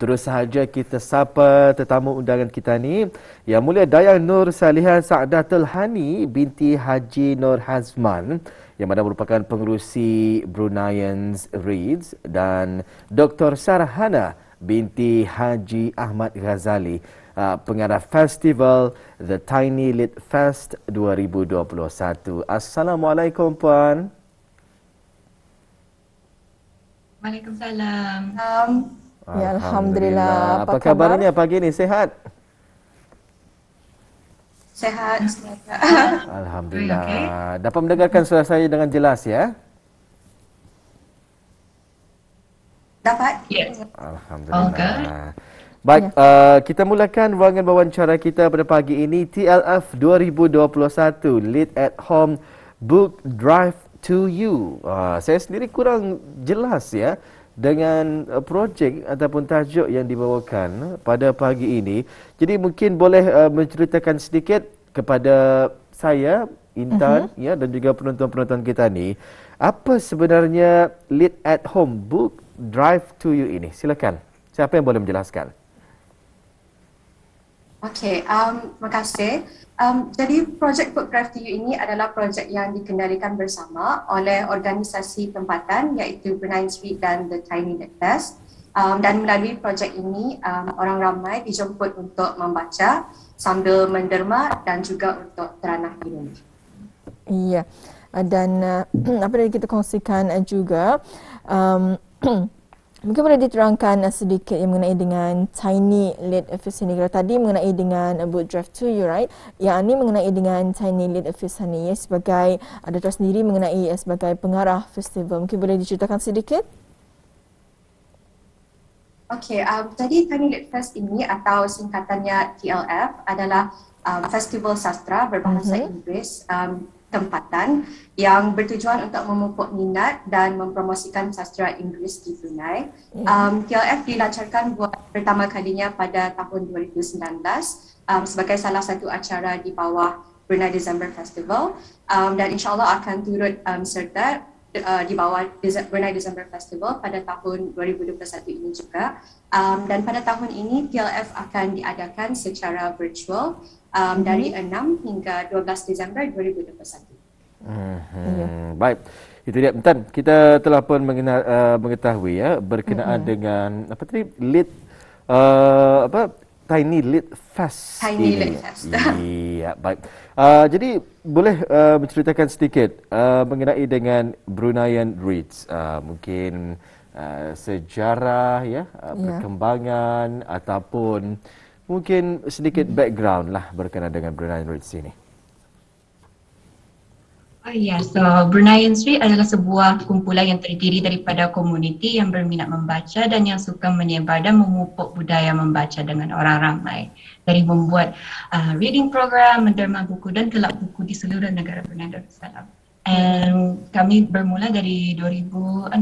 Terus sahaja kita sapa tetamu undangan kita ni, Yang Mulia Dayang Nur Salihan Sa'datul Hani binti Haji Nur Hazman, yang mana merupakan pengerusi Bruneians Reads, dan Dr. Sarhana binti Haji Ahmad Ghazali, pengarah festival The Tiny Lit Fest 2021. Assalamualaikum puan. Waalaikumsalam. Ya, Alhamdulillah. Apa kabarnya pagi ini? Sehat? Sehat. Alhamdulillah. Okay. Dapat mendengarkan suara saya dengan jelas ya? Dapat? Yes. Alhamdulillah. Baik, kita mulakan ruangan wawancara kita pada pagi ini. TLF 2021 Lit at Home Book Drive to You. Saya sendiri kurang jelas ya dengan projek ataupun tajuk yang dibawakan pada pagi ini. Jadi mungkin boleh menceritakan sedikit kepada saya, Intan, ya, dan juga penonton-penonton kita ni, apa sebenarnya Lit at Home Book Drive to You ini? Silakan. Siapa yang boleh menjelaskan? Okey, terima kasih. Jadi projek Book Drive to You ini adalah projek yang dikendalikan bersama oleh organisasi tempatan iaitu Brunei Street dan The Tiny Lit Fest. Dan melalui projek ini orang ramai dijemput untuk membaca sambil menderma dan juga untuk teranah minum. Iya. Dan apa yang kita kongsikan juga mungkin boleh diterangkan sedikit yang mengenai dengan Tiny Lit Fest ini. Kalau tadi mengenai dengan Book Drive to You, right? Yang ini mengenai dengan Tiny Lit Fest ini sebagai Dato' sendiri mengenai sebagai pengarah festival. Mungkin boleh diceritakan sedikit? Okey, jadi Tiny Lit Fest ini atau singkatannya TLF adalah festival sastra berbahasa Inggeris tempatan yang bertujuan untuk memupuk minat dan mempromosikan sastra Inggeris di Brunei. TLF dilancarkan buat pertama kalinya pada tahun 2019 sebagai salah satu acara di bawah Brunei December Festival, dan insyaAllah akan turut serta di bawah Brunei December Festival pada tahun 2021 ini juga. Dan pada tahun ini TLF akan diadakan secara virtual dari 6 hingga 12 Disember 2021. Baik. Itu dia. Tan, kita telah pun mengetahui ya berkenaan dengan apa tadi Lit Tiny Lit Fest Tiny ini. Lit Fest. Iya, baik. Jadi boleh menceritakan sedikit mengenai dengan Bruneian Reads, mungkin sejarah ya, perkembangan ataupun mungkin sedikit background lah berkenaan dengan Bruneian Reads ini. So Bruneian Street adalah sebuah kumpulan yang terdiri daripada komuniti yang berminat membaca dan yang suka menyebar dan memupuk budaya membaca dengan orang ramai. Dari membuat reading program, menderma buku dan kelab buku di seluruh negara Brunei Darussalam. And kami bermula dari 2016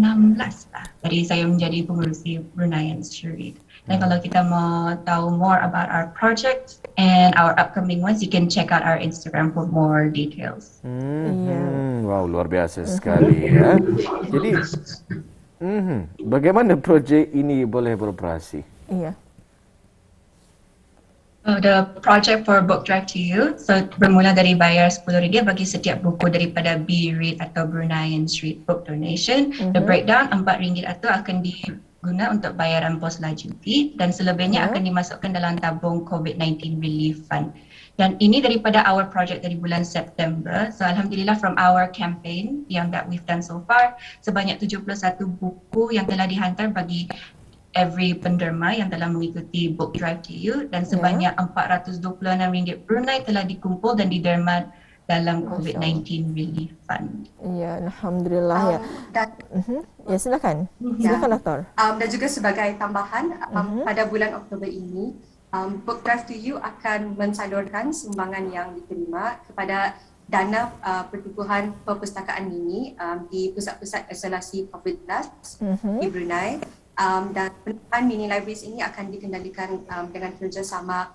lah. Dari saya menjadi pengurusi Bruneian Street. Dan kalau kita mau tahu more about our project and our upcoming ones, you can check out our Instagram for more details. Wow, luar biasa sekali ya. Jadi, bagaimana projek ini boleh beroperasi? Iya. The project for Book Drive to You, so bermula dari bayar RM10 bagi setiap buku daripada B-Read atau Bruneian Street Book Donation. The breakdown RM4 itu akan diguna untuk bayaran pos lajuti dan selebihnya akan dimasukkan dalam tabung COVID-19 Relief Fund. Dan ini daripada our project dari bulan September. So Alhamdulillah from our campaign yang that we've done so far, sebanyak 71 buku yang telah dihantar bagi every penderma yang telah mengikuti Book Drive to You dan sebanyak RM426 Brunei telah dikumpul dan diderma dalam COVID-19 Relief Fund. Ya, Alhamdulillah ya. Ya, silakan. Silakan Doktor. Dan juga sebagai tambahan, pada bulan Oktober ini, Book Drive to You akan mensalurkan sumbangan yang diterima kepada dana pertubuhan perpustakaan mini di pusat-pusat isolasi COVID-19 di Brunei. Dan penubuhan mini libraries ini akan dikendalikan dengan kerjasama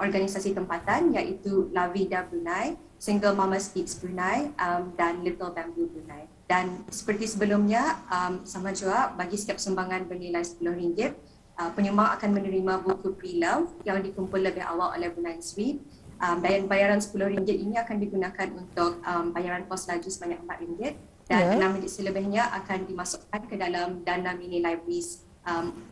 organisasi tempatan iaitu La Vida Brunei, Single Mama's Kids Brunei dan Little Bamboo Brunei. Dan seperti sebelumnya, sama juga bagi setiap sumbangan bernilai RM10, penyumbang akan menerima buku pre-love yang dikumpul lebih awal oleh Brunei Street. Dan bayaran RM10 ini akan digunakan untuk bayaran kos laju sebanyak RM4 dan RM6 selebihnya akan dimasukkan ke dalam dana mini libraries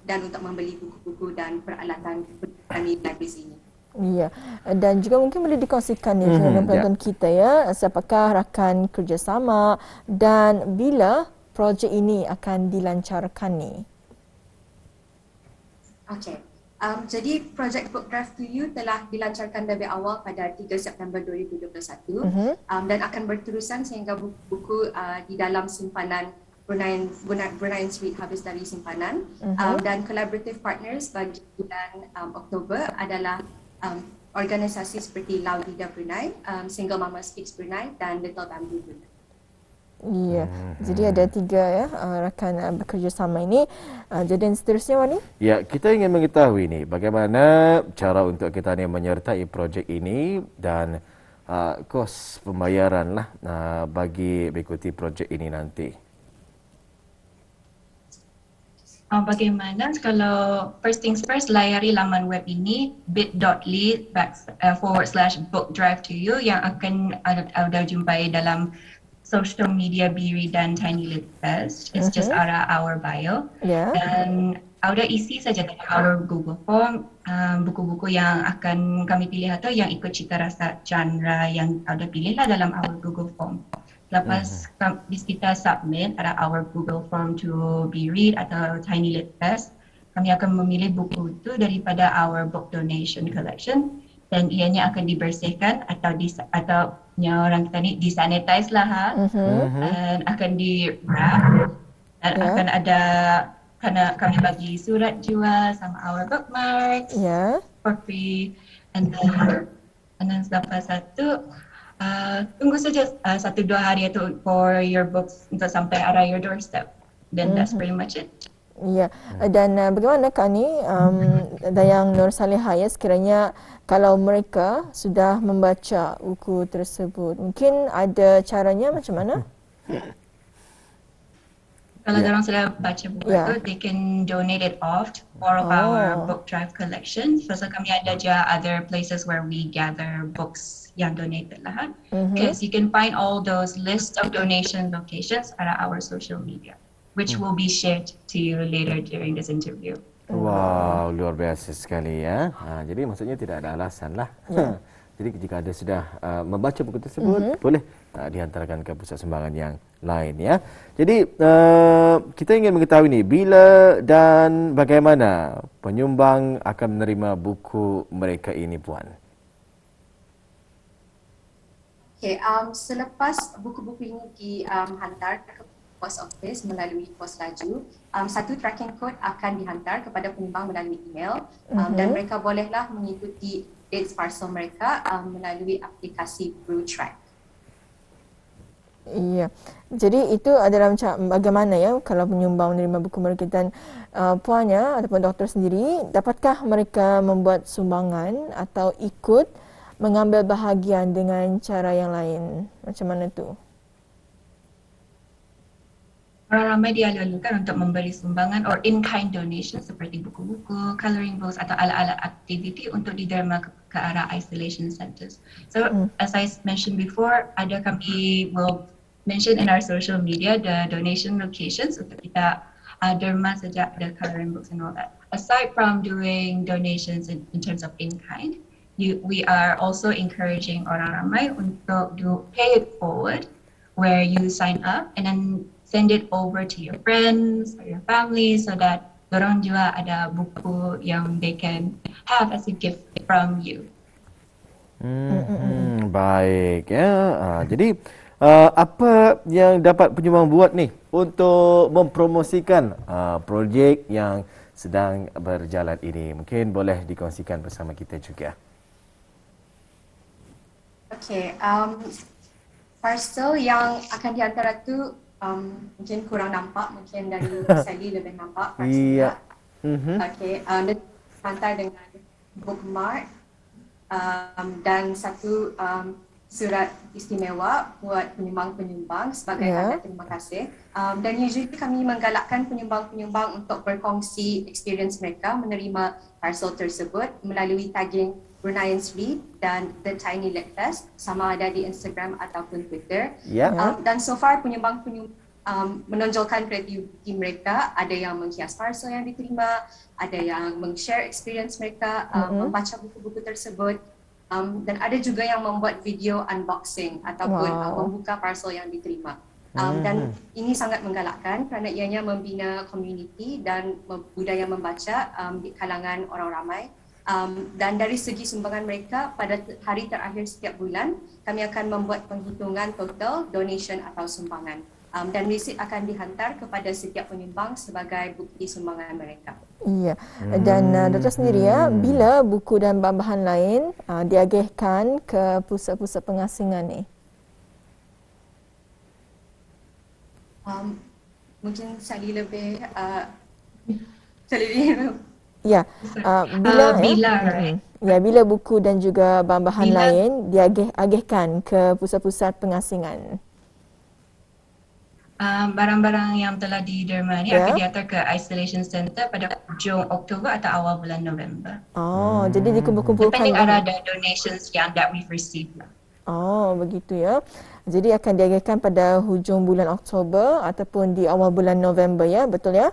dan untuk membeli buku-buku dan peralatan mini libraries ini. Ya, dan juga mungkin boleh dikongsikan ni dengan penonton kita ya, siapakah rakan kerjasama dan bila projek ini akan dilancarkan ni? Okey. Jadi projek Book Drive to You telah dilancarkan lebih awal pada 3 September 2021 dan akan berterusan sehingga buku di dalam simpanan Brunei Street habis dari simpanan dan collaborative partners bagi bulan Oktober adalah organisasi seperti Laudida Brunei, Single Mama Speaks Brunei dan Little Bamboo Brunei. Ya, jadi ada 3 ya rakan bekerjasama ini. Jadi seterusnya Wani? Ya, kita ingin mengetahui ni bagaimana cara untuk kita ni menyertai projek ini dan kos pembayaran lah bagi mengikuti projek ini nanti. Bagaimana kalau first things first, layari laman web ini bit.ly/bookdrive2you yang akan ada jumpai dalam social media BeRead dan Tiny Lit Fest. It's just our bio. Dan Auda isi saja dalam our Google Form buku-buku yang akan kami pilih atau yang ikut cita rasa genre yang Auda pilihlah dalam our Google Form. Lepas kita submit ada our Google Form to BeRead atau Tiny Lit Fest, kami akan memilih buku itu daripada our book donation collection dan ianya akan dibersihkan atau orang kita ni disanitize lah dan akan di wrap dan akan ada kami bagi surat jual sama our bookmarks for free and then selepas satu tunggu saja 1-2 hari itu for your books untuk sampai area your doorstep. Then that's pretty much it. Ya, dan bagaimana Kak ni Dayang Nur Salihah ya, sekiranya kalau mereka sudah membaca buku tersebut, mungkin ada caranya macam mana? Kalau orang sudah baca buku itu, they can donate it off to all of our book drive collection. So kami ada juga other places where we gather books yang donated lah. Because you can find all those lists of donation locations at our social media, which will be shared to you later during this interview. Wow, luar biasa sekali ya. Jadi maksudnya tidak ada alasan lah. Jadi jika anda sudah membaca buku tersebut, boleh dihantarkan ke pusat sumbangan yang lain ya. Jadi kita ingin mengetahui ni bila dan bagaimana penyumbang akan menerima buku mereka ini, Puan. Okay, selepas buku-buku ini dihantar ke post office melalui pos laju, satu tracking code akan dihantar kepada penyumbang melalui email dan mereka bolehlah mengikuti dates parcel mereka melalui aplikasi BrewTrack. Iya, jadi itu adalah macam bagaimana ya kalau penyumbang menerima buku mereka dan puannya ataupun doktor sendiri, dapatkah mereka membuat sumbangan atau ikut mengambil bahagian dengan cara yang lain? Macam mana tu? Orang ramai dialur-alurkan untuk memberi sumbangan or in-kind donation seperti buku-buku, colouring books atau alat-alat aktiviti untuk diderma ke arah isolation centers. So as I mentioned before, ada kami will mention in our social media the donation locations untuk kita derma sejak the colouring books and all that. Aside from doing donations in terms of in-kind, we are also encouraging orang ramai untuk pay it forward where you sign up and then send it over to your friends or your family so that dorang juga ada buku yang they can have as a gift from you. Baik ya. Jadi apa yang dapat penyumbang buat ni untuk mempromosikan projek yang sedang berjalan ini? Mungkin boleh dikongsikan bersama kita juga. Okay, parcel yang akan dihantar tu mungkin kurang nampak, mungkin dari Sally lebih nampak parcelnya. Okay, dia hantar dengan bookmark dan satu surat istimewa buat penyumbang-penyumbang sebagai tanda terima kasih. Dan usually kami menggalakkan penyumbang-penyumbang untuk berkongsi experience mereka menerima parcel tersebut melalui tagging Bruneians Read dan The Tiny Lit Fest, sama ada di Instagram ataupun Twitter. Dan so far penyumbang-penyumbang menonjolkan kreativiti mereka. Ada yang menghias parcel yang diterima, ada yang meng-share experience mereka, membaca buku-buku tersebut. Dan ada juga yang membuat video unboxing ataupun membuka parcel yang diterima. Dan ini sangat menggalakkan kerana ianya membina komuniti dan budaya membaca di kalangan orang ramai. Dan dari segi sumbangan mereka, pada hari terakhir setiap bulan, kami akan membuat penghitungan total donation atau sumbangan. Dan resit akan dihantar kepada setiap penyumbang sebagai bukti sumbangan mereka. Ya, dan Doktor sendiri ya, bila buku dan bahan-bahan lain diagihkan ke pusat-pusat pengasingan ni? Mungkin Sally lebih Ya, bila buku dan juga bahan-bahan lain diagihkan ke pusat-pusat pengasingan. Barang-barang yang telah diderma ni akan dihantar ke isolation center pada hujung Oktober atau awal bulan November. Jadi dikumpul-kumpulkan. Depending ada donations yang that we've received. Begitu ya. Jadi akan diagihkan pada hujung bulan Oktober ataupun di awal bulan November ya, betul ya?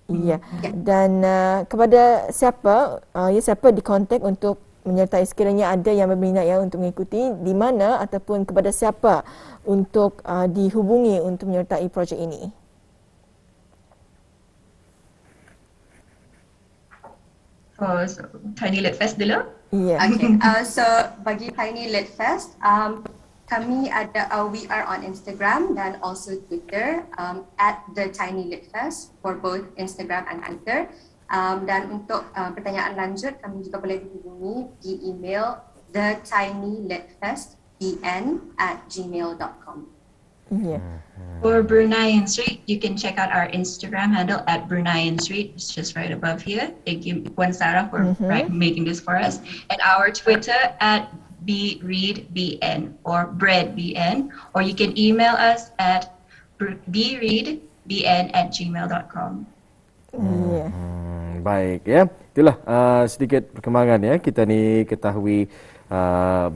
Iya. Dan kepada siapa siapa dikontak untuk menyertai sekiranya ada yang berminat ya untuk mengikuti, di mana ataupun kepada siapa untuk dihubungi untuk menyertai projek ini? Tiny Lit Fest dulu? Yeah. Okay. So bagi Tiny Lit Fest, kami ada we are on Instagram dan also Twitter at the Tiny Lit Fest for both Instagram and Twitter. Dan untuk pertanyaan lanjut, kami juga boleh dihubungi di email thetiny.litfestbn@gmail.com. For Bruneian Street, you can check out our Instagram handle at Bruneian Street. It's just right above here. Thank you, Puan Sarah, for making this for us. And our Twitter at BReadBN or BreadBN, or you can email us at breadbn@gmail.com. Baik ya, itulah sedikit perkembangan ya kita ni ketahui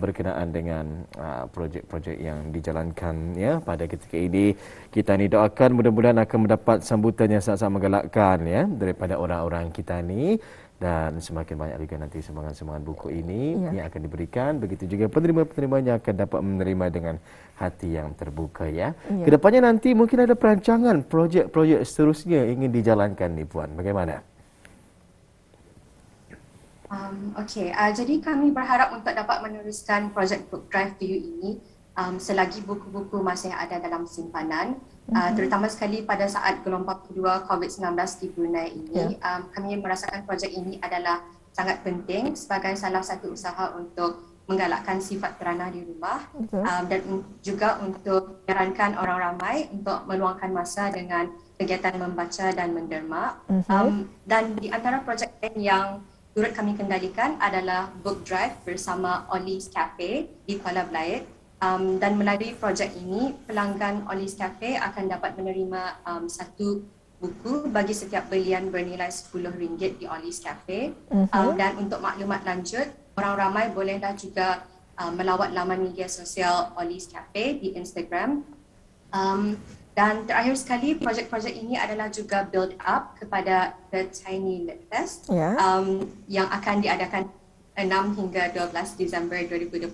berkenaan dengan projek-projek yang dijalankan ya pada ketika ini. Kita ni doakan mudah-mudahan akan mendapat sambutan yang sangat-sangat menggalakkan ya daripada orang-orang kita ni, dan semakin banyak juga nanti sumbangan-sumbangan buku ini yang akan diberikan. Begitu juga penerima-penerimanya akan dapat menerima dengan hati yang terbuka ya. Kedepannya nanti mungkin ada perancangan projek-projek seterusnya ingin dijalankan ni Puan. Bagaimana? Jadi kami berharap untuk dapat meneruskan projek Book Drive to You ini selagi buku-buku masih ada dalam simpanan, terutama sekali pada saat gelombang kedua COVID-19 di Brunei ini. Kami merasakan projek ini adalah sangat penting sebagai salah satu usaha untuk menggalakkan sifat teranah di rumah dan juga untuk menyarankan orang ramai untuk meluangkan masa dengan kegiatan membaca dan menderma. Dan di antara projek yang turut kami kendalikan adalah Book Drive bersama Ollie's Cafe di Kuala Belait. Dan melalui projek ini, pelanggan Ollie's Cafe akan dapat menerima satu buku bagi setiap belian bernilai RM10 di Ollie's Cafe. Dan untuk maklumat lanjut, orang ramai bolehlah juga melawat laman media sosial Ollie's Cafe di Instagram. Dan terakhir sekali, projek-projek ini adalah juga build up kepada The Tiny Lit Fest yang akan diadakan 6 hingga 12 Disember 2021.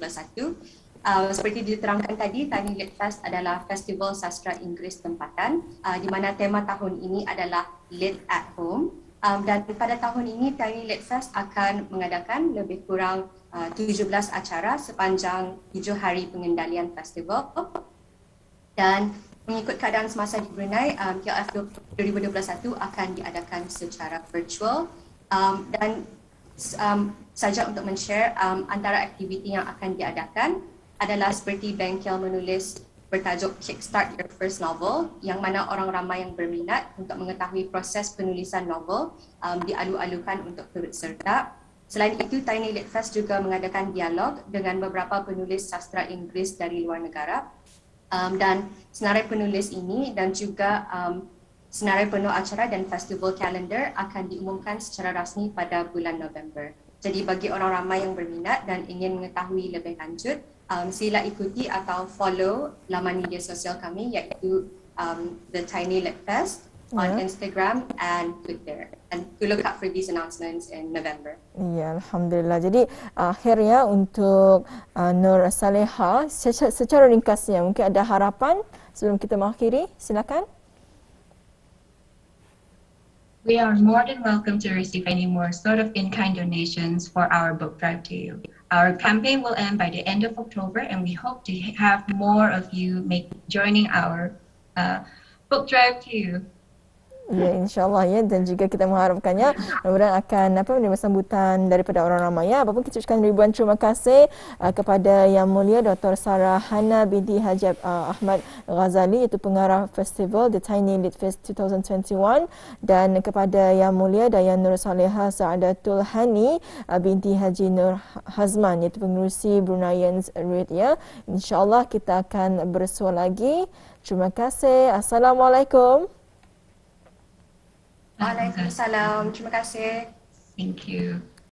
Seperti diterangkan tadi, Tiny Lit Fest adalah festival sastra Inggeris tempatan di mana tema tahun ini adalah Lit at Home. Dan pada tahun ini, Tiny Lit Fest akan mengadakan lebih kurang 17 acara sepanjang 7 hari pengendalian festival. Dan mengikut keadaan semasa di Brunei, TLF 2021 akan diadakan secara virtual. Dan saja untuk men-share, antara aktiviti yang akan diadakan adalah seperti bengkel menulis bertajuk Kickstart Your First Novel, yang mana orang ramai yang berminat untuk mengetahui proses penulisan novel dialu-alukan untuk turut serta. Selain itu, Tiny Lit Fest juga mengadakan dialog dengan beberapa penulis sastra Inggeris dari luar negara, dan senarai penulis ini dan juga senarai penuh acara dan festival kalender akan diumumkan secara rasmi pada bulan November. Jadi bagi orang ramai yang berminat dan ingin mengetahui lebih lanjut, sila ikuti atau follow laman media sosial kami, iaitu The Tiny Lit Fest on Instagram and Twitter, and to look out for these announcements in November. Ya, Alhamdulillah. Jadi akhirnya untuk Nur Saleha, secara ringkasnya mungkin ada harapan sebelum kita mengakhiri, silakan. We are more than welcome to receive any more sort of in-kind donations for our book drive to you. Our campaign will end by the end of October, and we hope to have more of you joining our book drive to you. Ya, insyaAllah ya, dan juga kita mengharapkannya mudah-mudahan akan menerima sambutan daripada orang ramai ya. Apapun kita ucapkan ribuan terima kasih kepada Yang Mulia Dr. Sarah Hana binti Haji Ahmad Ghazali, iaitu pengarah festival The Tiny Lit Fest 2021, dan kepada Yang Mulia Dayan Nur Saleha Saadatul Hani binti Haji Nur Hazman, iaitu pengerusi Bruneians Read ya. InsyaAllah kita akan bersua lagi. Terima kasih. Assalamualaikum. Waalaikumsalam. Terima kasih. Thank you.